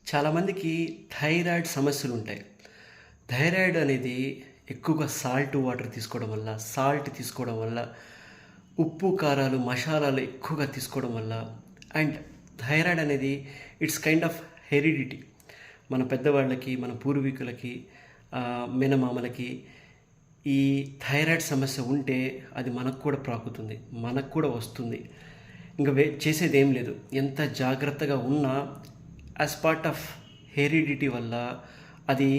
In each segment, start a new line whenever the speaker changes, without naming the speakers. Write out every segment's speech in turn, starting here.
చాలామందికి థైరాయిడ్ సమస్యలు ఉంటాయి. థైరాయిడ్ అనేది ఎక్కువగా వాటర్ తీసుకోవడం వల్ల, సాల్ట్ తీసుకోవడం వల్ల, ఉప్పు, కారాలు, మసాలాలు ఎక్కువగా తీసుకోవడం వల్ల అండ్ థైరాయిడ్ అనేది ఇట్స్ కైండ్ ఆఫ్ హెరిడిటీ. మన పెద్దవాళ్ళకి, మన పూర్వీకులకి, మేనమామలకి ఈ థైరాయిడ్ సమస్య ఉంటే అది మనకు కూడా ప్రాకుతుంది, మనకు కూడా వస్తుంది. ఇంకా చేసేది ఏం లేదు. ఎంత జాగ్రత్తగా ఉన్నా యాజ్ పార్ట్ ఆఫ్ హెరిడిటీ వల్ల అది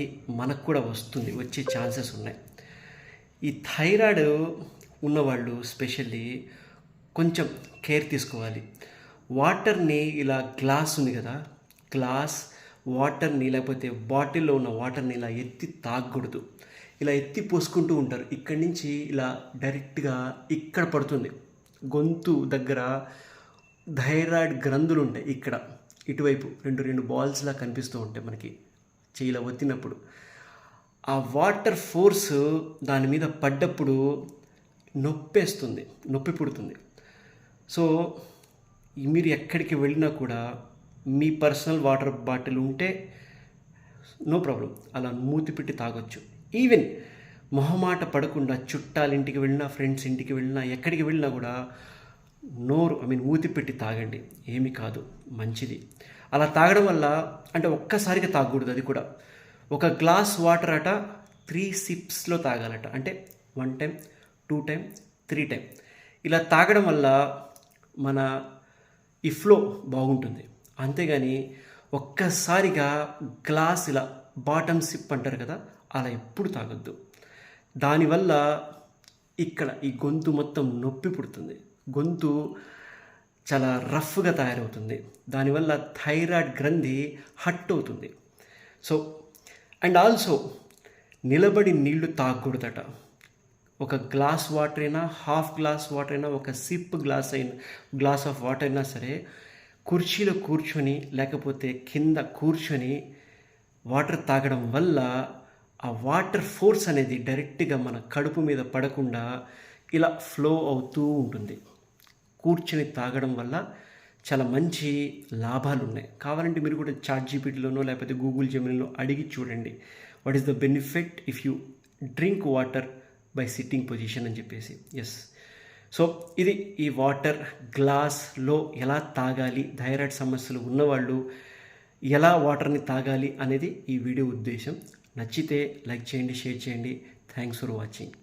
మనకు కూడా వస్తుంది, వచ్చే ఛాన్సెస్ ఉన్నాయి. ఈ థైరాయిడ్ ఉన్నవాళ్ళు స్పెషల్లీ కొంచెం కేర్ తీసుకోవాలి. వాటర్ని ఇలా గ్లాస్ ఉంది కదా, గ్లాస్ వాటర్ని లేకపోతే బాటిల్లో ఉన్న వాటర్ని ఇలా ఎత్తి తాగకూడదు. ఇలా ఎత్తి పోసుకుంటూ ఉంటారు. ఇక్కడి నుంచి ఇలా డైరెక్ట్గా ఇక్కడ పడుతుంది. గొంతు దగ్గర థైరాయిడ్ గ్రంథులు ఉంటాయి. ఇక్కడ ఇటువైపు రెండు బాల్స్లా కనిపిస్తూ ఉంటాయి మనకి చెయ్యిలో ఒత్తినప్పుడు. ఆ వాటర్ ఫోర్స్ దాని మీద పడ్డప్పుడు నొప్పేస్తుంది, నొప్పి పుడుతుంది. సో మీరు ఎక్కడికి వెళ్ళినా కూడా మీ పర్సనల్ వాటర్ బాటిల్ ఉంటే నో ప్రాబ్లం, అలా మూతి పెట్టి తాగొచ్చు. ఈవెన్ మొహమాట పడకుండా చుట్టాల ఇంటికి వెళ్ళినా, ఫ్రెండ్స్ ఇంటికి వెళ్ళినా, ఎక్కడికి వెళ్ళినా కూడా మూతి పెట్టి తాగండి, ఏమి కాదు, మంచిది. అలా తాగడం వల్ల అంటే ఒక్కసారిగా తాగకూడదు. అది కూడా ఒక గ్లాస్ వాటర్ 3 సిప్స్లో తాగాలట. అంటే 1 టైం, 2 టైం, 3 టైం ఇలా తాగడం వల్ల మన ఈ ఫ్లో బాగుంటుంది. అంతేగాని ఒక్కసారిగా గ్లాస్ ఇలా బాటమ్ సిప్ అంటారు కదా, అలా ఎప్పుడు తాగొద్దు. దానివల్ల ఇక్కడ ఈ గొంతు మొత్తం నొప్పి పుడుతుంది, గొంతు చాలా రఫ్గా తయారవుతుంది. దానివల్ల థైరాయిడ్ గ్రంథి హట్ అవుతుంది. సో అండ్ ఆల్సో నిలబడి నీళ్లు తాగకూడదట. ఒక గ్లాస్ వాటర్ అయినా, హాఫ్ గ్లాస్ వాటర్ అయినా, ఒక సిప్ గ్లాస్ ఆఫ్ వాటర్ అయినా సరే కుర్చీలో కూర్చొని లేకపోతే కింద కూర్చొని వాటర్ తాగడం వల్ల ఆ వాటర్ ఫోర్స్ అనేది డైరెక్ట్గా మన కడుపు మీద పడకుండా ఇలా ఫ్లో అవుతూ ఉంటుంది. కూర్చొని తాగడం వల్ల చాలా మంచి లాభాలు ఉన్నాయి. కావాలంటే మీరు కూడా ChatGPTలోనో లేకపోతే గూగుల్ జెమినీలో అడిగి చూడండి, what is the benefit if you drink water by sitting position అని చెప్పేసి. ఎస్, సో ఇది ఈ వాటర్ గ్లాస్లో ఎలా తాగాలి, థైరాయిడ్ సమస్యలు ఉన్నవాళ్ళు ఎలా వాటర్ని తాగాలి అనేది ఈ వీడియో ఉద్దేశం. నచ్చితే లైక్ చేయండి, షేర్ చేయండి. Thanks for watching.